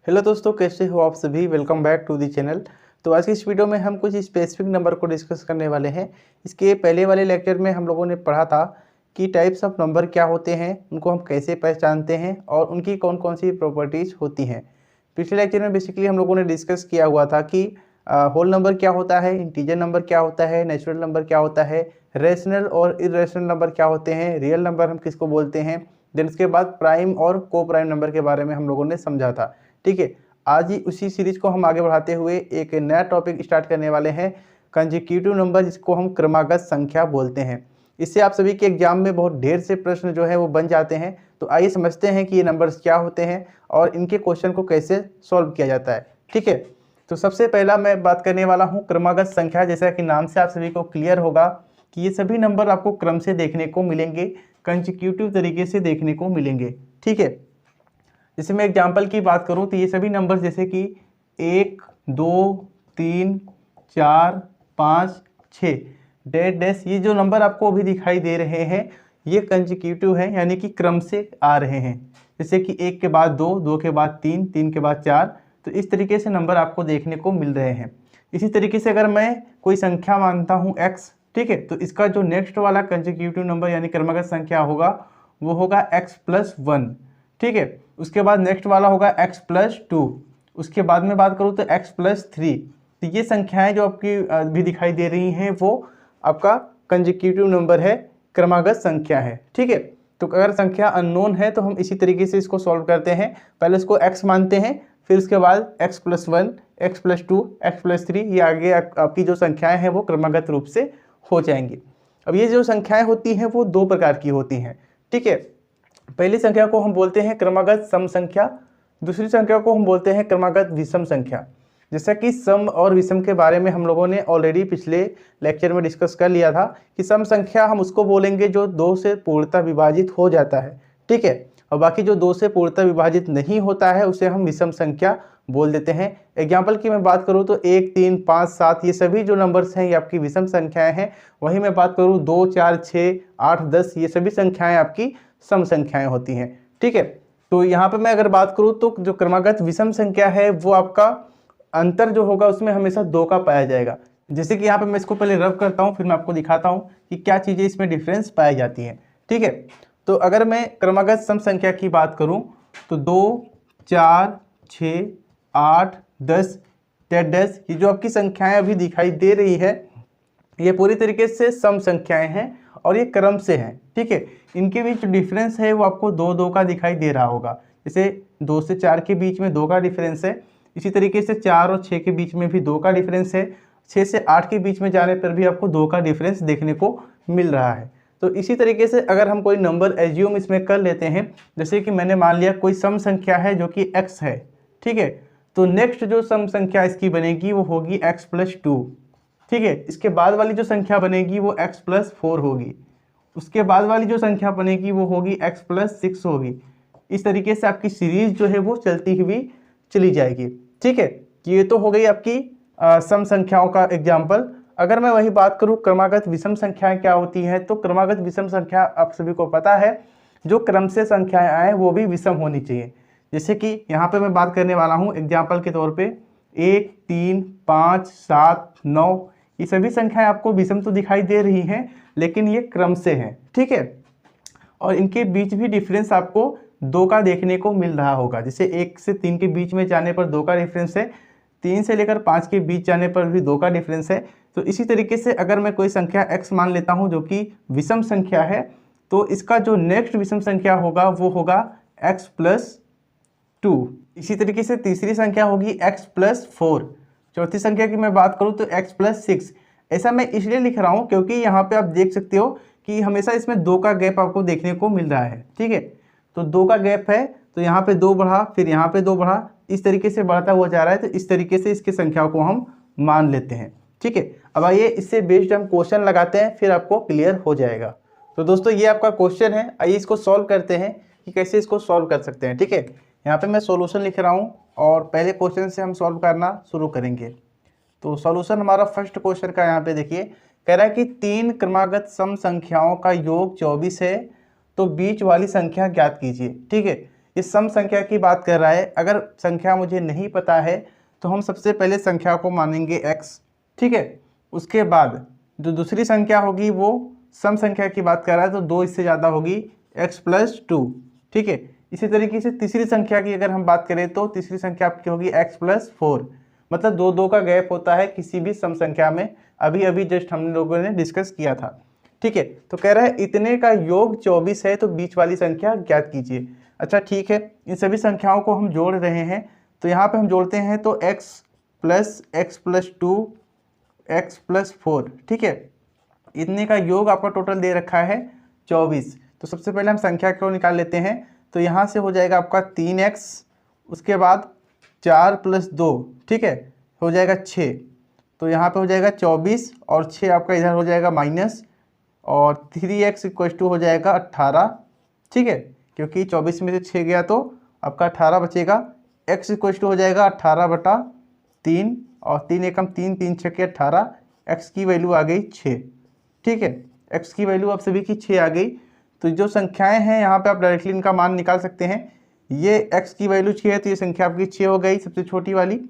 Hello दोस्तों, कैसे हो आप सभी। Welcome back to the channel. तो आज की इस वीडियो में हम कुछ स्पेसिफिक नंबर को डिस्कस करने वाले हैं। इसके पहले वाले लेक्चर में हम लोगों ने पढ़ा था कि टाइप्स ऑफ नंबर क्या होते हैं, उनको हम कैसे पहचानते हैं और उनकी कौन कौन सी प्रॉपर्टीज़ होती हैं। पिछले लेक्चर में बेसिकली हम लोगों ने डिस्कस किया हुआ था कि होल नंबर क्या होता है, इंटीजर नंबर क्या होता है, नेचुरल नंबर क्या होता है, रेशनल और इरेशनल नंबर क्या होते हैं, रियल नंबर हम किसको बोलते हैं। देन उसके बाद प्राइम और को प्राइम नंबर के बारे में हम लोगों ने समझा था। ठीक है, आज ही उसी सीरीज को हम आगे बढ़ाते हुए एक नया टॉपिक स्टार्ट करने वाले हैं, कंसेक्यूटिव नंबर, जिसको हम क्रमागत संख्या बोलते हैं। इससे आप सभी के एग्जाम में बहुत ढेर से प्रश्न जो है वो बन जाते हैं। तो आइए समझते हैं कि ये नंबर्स क्या होते हैं और इनके क्वेश्चन को कैसे सॉल्व किया जाता है। ठीक है, तो सबसे पहला मैं बात करने वाला हूँ क्रमागत संख्या। जैसा कि नाम से आप सभी को क्लियर होगा कि ये सभी नंबर आपको क्रम से देखने को मिलेंगे, कंसेक्यूटिव तरीके से देखने को मिलेंगे। ठीक है, जैसे मैं एग्जाम्पल की बात करूं तो ये सभी नंबर जैसे कि 1, 2, 3, 4, 5, 6 डैश डैश, ये जो नंबर आपको अभी दिखाई दे रहे हैं ये कंसेक्यूटिव है, यानी कि क्रम से आ रहे हैं। जैसे कि 1 के बाद 2, 2 के बाद 3, 3 के बाद 4, तो इस तरीके से नंबर आपको देखने को मिल रहे हैं। इसी तरीके से अगर मैं कोई संख्या मानता हूँ x, ठीक है, तो इसका जो नेक्स्ट वाला कंसेक्यूटिव नंबर यानी क्रमागत संख्या होगा वो होगा x+1। ठीक है, उसके बाद नेक्स्ट वाला होगा x+2। उसके बाद में बात करूँ तो x+3। तो ये संख्याएं जो आपकी भी दिखाई दे रही हैं वो आपका कंसेक्यूटिव नंबर है, क्रमागत संख्या है। ठीक है, तो अगर संख्या अननोन है तो हम इसी तरीके से इसको सॉल्व करते हैं। पहले इसको x मानते हैं, फिर उसके बाद x+1, x+2, x+3, ये आगे आपकी जो संख्याएं हैं वो क्रमागत रूप से हो जाएंगी। अब ये जो संख्याएं होती हैं वो दो प्रकार की होती हैं। ठीक है, पहली संख्या को हम बोलते हैं क्रमागत सम संख्या, दूसरी संख्या को हम बोलते हैं क्रमागत विषम संख्या। जैसा कि सम और विषम के बारे में हम लोगों ने ऑलरेडी पिछले लेक्चर में डिस्कस कर लिया था कि सम संख्या हम उसको बोलेंगे जो 2 से पूर्णतः विभाजित हो जाता है। ठीक है, और बाकी जो 2 से पूर्णतः विभाजित नहीं होता है उसे हम विषम संख्या बोल देते हैं। एग्जाम्पल की मैं बात करूँ तो 1, 3, 5, 7 ये सभी जो नंबर्स हैं ये आपकी विषम संख्याएं हैं। वहीं मैं बात करूँ 2, 4, 6, 8, 10 ये सभी संख्याएं आपकी सम संख्याएं होती हैं। ठीक है, तो यहाँ पे मैं अगर बात करूँ तो जो क्रमागत विषम संख्या है वो आपका अंतर जो होगा उसमें हमेशा 2 का पाया जाएगा। जैसे कि यहाँ पे मैं इसको पहले रब करता हूँ, फिर मैं आपको दिखाता हूँ कि क्या चीज़ें इसमें डिफरेंस पाई जाती हैं। ठीक है, तो अगर मैं क्रमागत सम संख्या की बात करूँ तो 2, 4, 6, 8, 10 डैश डैश, ये जो आपकी संख्याएं अभी दिखाई दे रही है ये पूरी तरीके से सम संख्याएं हैं और ये क्रम से हैं। ठीक है, इनके बीच डिफरेंस है वो आपको 2, 2 का दिखाई दे रहा होगा। जैसे 2 से 4 के बीच में 2 का डिफरेंस है, इसी तरीके से 4 और 6 के बीच में भी 2 का डिफरेंस है, 6 से 8 के बीच में जाने पर भी आपको 2 का डिफरेंस देखने को मिल रहा है। तो इसी तरीके से अगर हम कोई नंबर एज्यूम इसमें कर लेते हैं, जैसे कि मैंने मान लिया कोई सम संख्या है जो कि x है। ठीक है, तो नेक्स्ट जो सम संख्या इसकी बनेगी वो होगी x+2। ठीक है, इसके बाद वाली जो संख्या बनेगी वो x+4 होगी, उसके बाद वाली जो संख्या बनेगी वो होगी x+6 होगी। इस तरीके से आपकी सीरीज जो है वो चलती हुई चली जाएगी। ठीक है, ये तो हो गई आपकी सम संख्याओं का एग्जाम्पल। अगर मैं वही बात करूँ क्रमागत विषम संख्याएं क्या होती हैं, तो क्रमागत विषम संख्या आप सभी को पता है जो क्रम से संख्याएं आए वो भी विषम होनी चाहिए। जैसे कि यहाँ पे मैं बात करने वाला हूँ एग्जाम्पल के तौर पे 1, 3, 5, 7, 9 ये सभी संख्याएं आपको विषम तो दिखाई दे रही हैं लेकिन ये क्रम से हैं। ठीक है, और इनके बीच भी डिफरेंस आपको 2 का देखने को मिल रहा होगा। जैसे 1 से 3 के बीच में जाने पर 2 का डिफरेंस है, 3 से लेकर 5 के बीच जाने पर भी 2 का डिफरेंस है। तो इसी तरीके से अगर मैं कोई संख्या x मान लेता हूं जो कि विषम संख्या है, तो इसका जो नेक्स्ट विषम संख्या होगा वो होगा x+2। इसी तरीके से तीसरी संख्या होगी x+4। चौथी संख्या की मैं बात करूं तो x+6। ऐसा मैं इसलिए लिख रहा हूं क्योंकि यहाँ पे आप देख सकते हो कि हमेशा इसमें 2 का गैप आपको देखने को मिल रहा है। ठीक है, तो 2 का गैप है तो यहाँ पे 2 बढ़ा, फिर यहाँ पे 2 बढ़ा, इस तरीके से बढ़ता हुआ जा रहा है। तो इस तरीके से इसकी संख्या को हम मान लेते हैं। ठीक है, अब आइए इससे बेस्ड हम क्वेश्चन लगाते हैं, फिर आपको क्लियर हो जाएगा। तो दोस्तों ये आपका क्वेश्चन है, आइए इसको सॉल्व करते हैं कि कैसे इसको सॉल्व कर सकते हैं। ठीक है, यहाँ पे मैं सॉल्यूशन लिख रहा हूँ और पहले क्वेश्चन से हम सॉल्व करना शुरू करेंगे। तो सॉल्यूशन हमारा फर्स्ट क्वेश्चन का यहाँ पे देखिए, कह रहा है कि 3 क्रमागत सम संख्याओं का योग 24 है, तो बीच वाली संख्या ज्ञात कीजिए। ठीक है, ये सम संख्या की बात कर रहा है। अगर संख्या मुझे नहीं पता है तो हम सबसे पहले संख्या को मानेंगे x, ठीक है। उसके बाद जो दूसरी संख्या होगी वो सम संख्या की बात कर रहा है तो 2 इससे ज़्यादा होगी x+2, ठीक है। इसी तरीके से तीसरी संख्या की अगर हम बात करें तो तीसरी संख्या आपकी होगी x+4, मतलब 2 का गैप होता है किसी भी सम संख्या में। अभी अभी जस्ट हम लोगों ने डिस्कस किया था, ठीक है। तो कह रहा है इतने का योग 24 है तो बीच वाली संख्या ज्ञात कीजिए। अच्छा ठीक है, इन सभी संख्याओं को हम जोड़ रहे हैं तो यहाँ पे हम जोड़ते हैं तो x+2 x+4, ठीक है। इतने का योग आपका टोटल दे रखा है 24। तो सबसे पहले हम संख्या को निकाल लेते हैं। तो यहाँ से हो जाएगा आपका 3x, उसके बाद 4+2, ठीक है, हो जाएगा 6। तो यहाँ पे हो जाएगा 24 और 6 आपका इधर हो जाएगा माइनस, और 3x = हो जाएगा 18, ठीक है, क्योंकि 24 में से 6 गया तो आपका 18 बचेगा। x = हो जाएगा 18/3, और 3 एकम 3, 3 6 के 18, x की वैल्यू आ गई 6, ठीक है। x की वैल्यू आप सभी की 6 आ गई। तो जो संख्याएं हैं यहाँ पे आप डायरेक्टली इनका मान निकाल सकते हैं। ये x की वैल्यू 6 है तो ये संख्या आपकी 6 हो गई, सबसे छोटी वाली।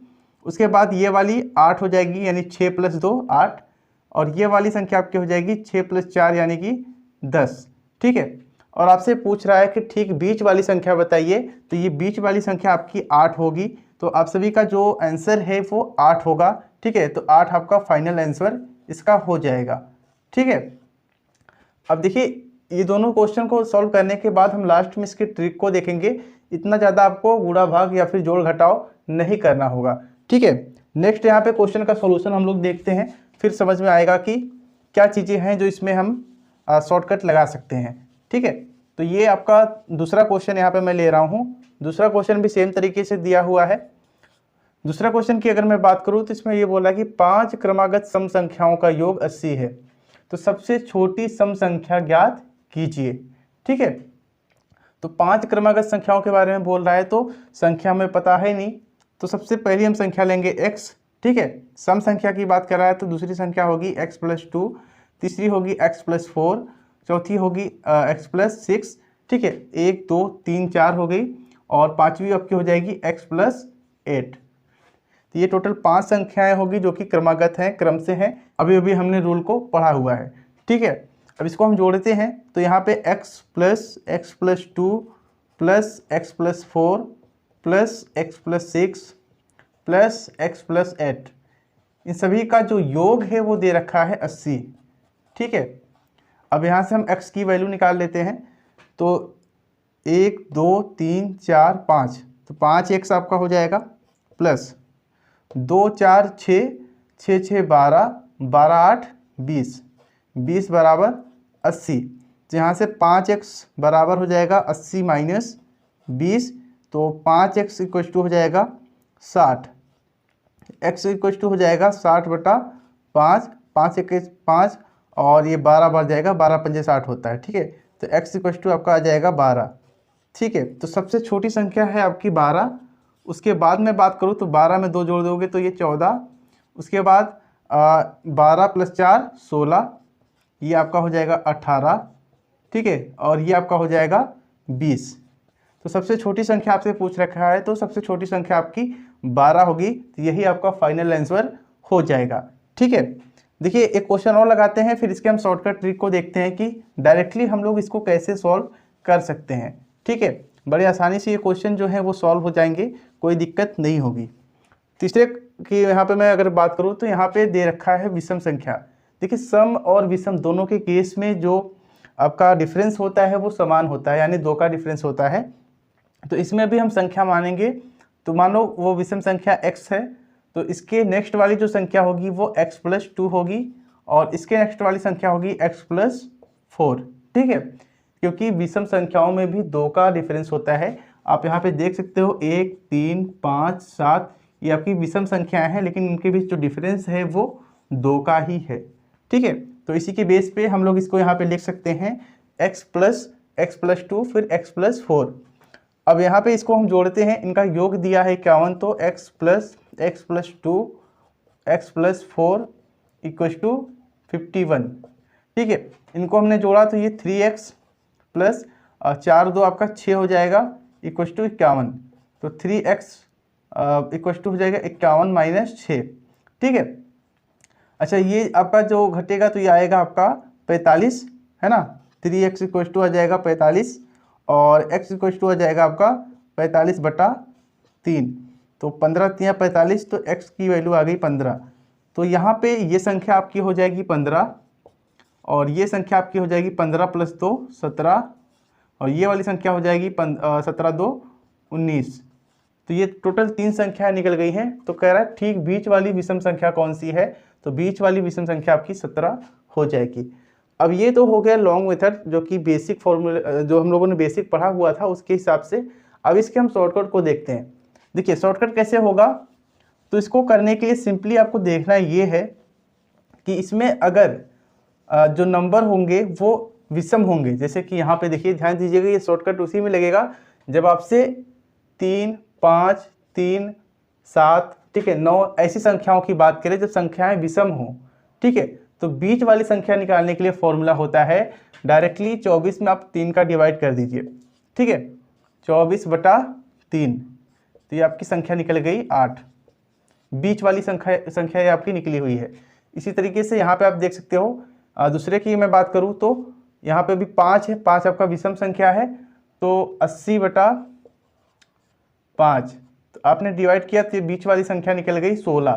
उसके बाद ये वाली 8 हो जाएगी, यानी 6 + 2 8, और ये वाली संख्या आपकी हो जाएगी 6 + 4 यानी कि 10, ठीक है। और आपसे पूछ रहा है कि ठीक बीच वाली संख्या बताइए, तो ये बीच वाली संख्या आपकी 8 होगी। तो आप सभी का जो आंसर है वो 8 होगा, ठीक है। तो 8 आपका फाइनल आंसर इसका हो जाएगा, ठीक है। अब देखिए ये दोनों क्वेश्चन को सॉल्व करने के बाद हम लास्ट में इसके ट्रिक को देखेंगे। इतना ज़्यादा आपको गुणा भाग या फिर जोड़ घटाव नहीं करना होगा, ठीक है। नेक्स्ट यहाँ पे क्वेश्चन का सॉल्यूशन हम लोग देखते हैं, फिर समझ में आएगा कि क्या चीज़ें हैं जो इसमें हम शॉर्टकट लगा सकते हैं, ठीक है। तो ये आपका दूसरा क्वेश्चन यहाँ पे मैं ले रहा हूँ। दूसरा क्वेश्चन भी सेम तरीके से दिया हुआ है। दूसरा क्वेश्चन की अगर मैं बात करूँ तो इसमें ये बोला कि 5 क्रमागत सम संख्याओं का योग 80 है, तो सबसे छोटी सम संख्या ज्ञात कीजिए, ठीक है। तो 5 क्रमागत संख्याओं के बारे में बोल रहा है तो संख्या हमें पता है नहीं, तो सबसे पहले हम संख्या लेंगे x, ठीक है। सम संख्या की बात कर रहा है तो दूसरी संख्या होगी x+2, तीसरी होगी x+4, चौथी होगी x+6, ठीक है। 1 2 3 4 हो गई, और पांचवी आपकी हो जाएगी x+8। तो ये टोटल 5 संख्याएं होगी जो कि क्रमागत हैं, क्रम से हैं। अभी अभी हमने रूल को पढ़ा हुआ है, ठीक है। अब इसको हम जोड़ते हैं तो यहाँ पे x+2 + x+4 + x+6 + x+8, इन सभी का जो योग है वो दे रखा है 80, ठीक है। अब यहाँ से हम x की वैल्यू निकाल लेते हैं। तो 1 2 3 4 5, तो 5x आपका हो जाएगा, प्लस 2 4 6 6 6 12 12 8 20 20 = 80। तो यहाँ से 5x बराबर हो जाएगा 80 - 20, तो 5x = हो जाएगा 60, x = हो जाएगा 60/5, 5 1 5, और ये 12 बढ़ जाएगा, 12 5 60 होता है, ठीक है। तो x = आपका आ जाएगा 12, ठीक है। तो सबसे छोटी संख्या है आपकी 12। उसके बाद में बात करूँ तो 12 में 2 जोड़ दोगे तो ये 14, उसके बाद 12 + 4 16, ये आपका हो जाएगा 18, ठीक है, और ये आपका हो जाएगा 20। तो सबसे छोटी संख्या आपसे पूछ रखा है तो सबसे छोटी संख्या आपकी 12 होगी, तो यही आपका फाइनल आंसर हो जाएगा, ठीक है। देखिए एक क्वेश्चन और लगाते हैं, फिर इसके हम शॉर्टकट ट्रिक को देखते हैं कि डायरेक्टली हम लोग इसको कैसे सॉल्व कर सकते हैं, ठीक है। बड़ी आसानी से ये क्वेश्चन जो है वो सॉल्व हो जाएंगे, कोई दिक्कत नहीं होगी। तीसरे की यहाँ पे मैं अगर बात करूँ तो यहाँ पे दे रखा है विषम संख्या। देखिए सम और विषम दोनों के केस में जो आपका डिफरेंस होता है वो समान होता है, यानी 2 का डिफरेंस होता है। तो इसमें भी हम संख्या मानेंगे, तो मान लो वो विषम संख्या x है, तो इसके नेक्स्ट वाली जो संख्या होगी वो x+2 होगी, और इसके नेक्स्ट वाली संख्या होगी x+4, ठीक है। क्योंकि विषम संख्याओं में भी 2 का डिफरेंस होता है। आप यहाँ पे देख सकते हो 1 3 5 7, ये आपकी विषम संख्याएं हैं, लेकिन इनके बीच जो डिफरेंस है वो 2 का ही है, ठीक है। तो इसी के बेस पे हम लोग इसको यहाँ पे लिख सकते हैं x+2 फिर x+4। अब यहाँ पे इसको हम जोड़ते हैं, इनका योग दिया है 51, तो x+2 x+4 = 51, ठीक है। इनको हमने जोड़ा तो ये 3x + 4 2 आपका 6 हो जाएगा, इक्वल टू 51, तो 3x इक्वल टू हो जाएगा 51 माइनस 6। ठीक है, अच्छा ये आपका जो घटेगा तो ये आएगा आपका 45, है ना। 3x इक्वल टू आ जाएगा 45 और x इक्वल टू आ जाएगा आपका 45/3, तो 15 3 45, तो x की वैल्यू आ गई 15। तो यहाँ पे ये संख्या आपकी हो जाएगी 15 और ये संख्या आपकी हो जाएगी 15 + 2 17 और ये वाली संख्या हो जाएगी 17 2 19। तो ये टोटल 3 संख्या निकल गई हैं। तो कह रहा है ठीक बीच वाली विषम संख्या कौन सी है, तो बीच वाली विषम संख्या आपकी 17 हो जाएगी। अब ये तो हो गया लॉन्ग मेथड जो कि बेसिक फॉर्मूला जो हम लोगों ने बेसिक पढ़ा हुआ था उसके हिसाब से। अब इसके हम शॉर्टकट को देखते हैं। देखिए शॉर्टकट कैसे होगा, तो इसको करने के लिए सिंपली आपको देखना ये है कि इसमें अगर जो नंबर होंगे वो विषम होंगे, जैसे कि यहाँ पे देखिए ध्यान दीजिएगा, ये शॉर्टकट उसी में लगेगा जब आपसे 3 5 3 7 ठीक है 9 ऐसी संख्याओं की बात करें जब संख्याएं विषम हो। ठीक है, तो बीच वाली संख्या निकालने के लिए फॉर्मूला होता है डायरेक्टली 24 में आप 3 का डिवाइड कर दीजिए। ठीक है, 24/3, तो ये आपकी संख्या निकल गई 8। बीच वाली संख्या ये आपकी निकली हुई है। इसी तरीके से यहाँ पे आप देख सकते हो दूसरे की मैं बात करूँ तो यहाँ पे भी 5 है, 5 आपका विषम संख्या है, तो 80/5, तो आपने डिवाइड किया तो ये बीच वाली संख्या निकल गई 16।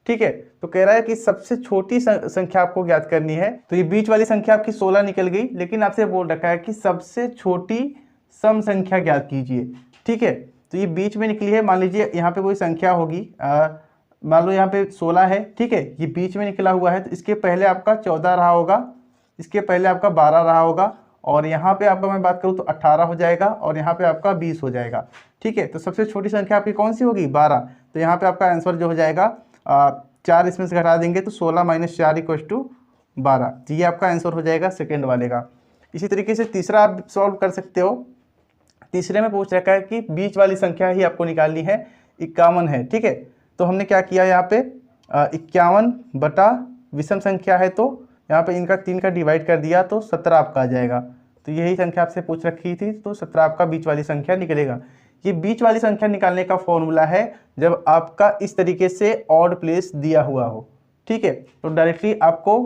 ठीक है, तो कह रहा है कि सबसे छोटी संख्या आपको ज्ञात करनी है, तो ये बीच वाली संख्या आपकी 16 निकल गई, लेकिन आपसे बोल रखा है कि सबसे छोटी सम संख्या ज्ञात कीजिए। ठीक है, तो ये बीच में निकली है, मान लीजिए यहाँ पे कोई संख्या होगी, मान लो यहाँ पे 16 है। ठीक है, ये बीच में निकला हुआ है, तो इसके पहले आपका 14 रहा होगा, इसके पहले आपका 12 रहा होगा और यहाँ पे आपका मैं बात करूँ तो 18 हो जाएगा और यहाँ पे आपका 20 हो जाएगा। ठीक है, तो सबसे छोटी संख्या आपकी कौन सी होगी 12, तो यहाँ पे आपका आंसर जो हो जाएगा 4 इसमें से घटा देंगे तो 16 - 4 = 12, तो ये आपका आंसर हो जाएगा सेकेंड वाले का। इसी तरीके से तीसरा आप सॉल्व कर सकते हो। तीसरे में पूछ रखा है कि बीच वाली संख्या ही आपको निकालनी है, 51 है। ठीक है, तो हमने क्या किया यहाँ पे 51 बटा विषम संख्या है, तो यहाँ पे इनका 3 का डिवाइड कर दिया तो 17 आपका आ जाएगा। तो यही संख्या आपसे पूछ रखी थी, तो 17 आपका बीच वाली संख्या निकलेगा। ये बीच वाली संख्या निकालने का फॉर्मूला है जब आपका इस तरीके से ऑड प्लेस दिया हुआ हो। ठीक है, तो डायरेक्टली आपको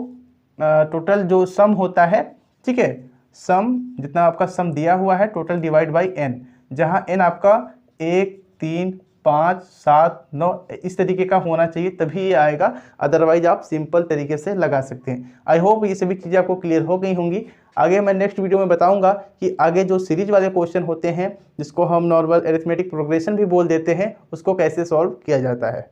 टोटल जो सम होता है, ठीक है, सम जितना आपका सम दिया हुआ है टोटल डिवाइड बाई n, जहाँ n आपका 1 3 5 7 9 इस तरीके का होना चाहिए तभी ये आएगा, अदरवाइज आप सिंपल तरीके से लगा सकते हैं। आई होप ये सभी चीज़ें आपको क्लियर हो गई होंगी। आगे मैं नेक्स्ट वीडियो में बताऊंगा कि आगे जो सीरीज वाले क्वेश्चन होते हैं जिसको हम नॉर्मल अरिथमेटिक प्रोग्रेशन भी बोल देते हैं, उसको कैसे सॉल्व किया जाता है।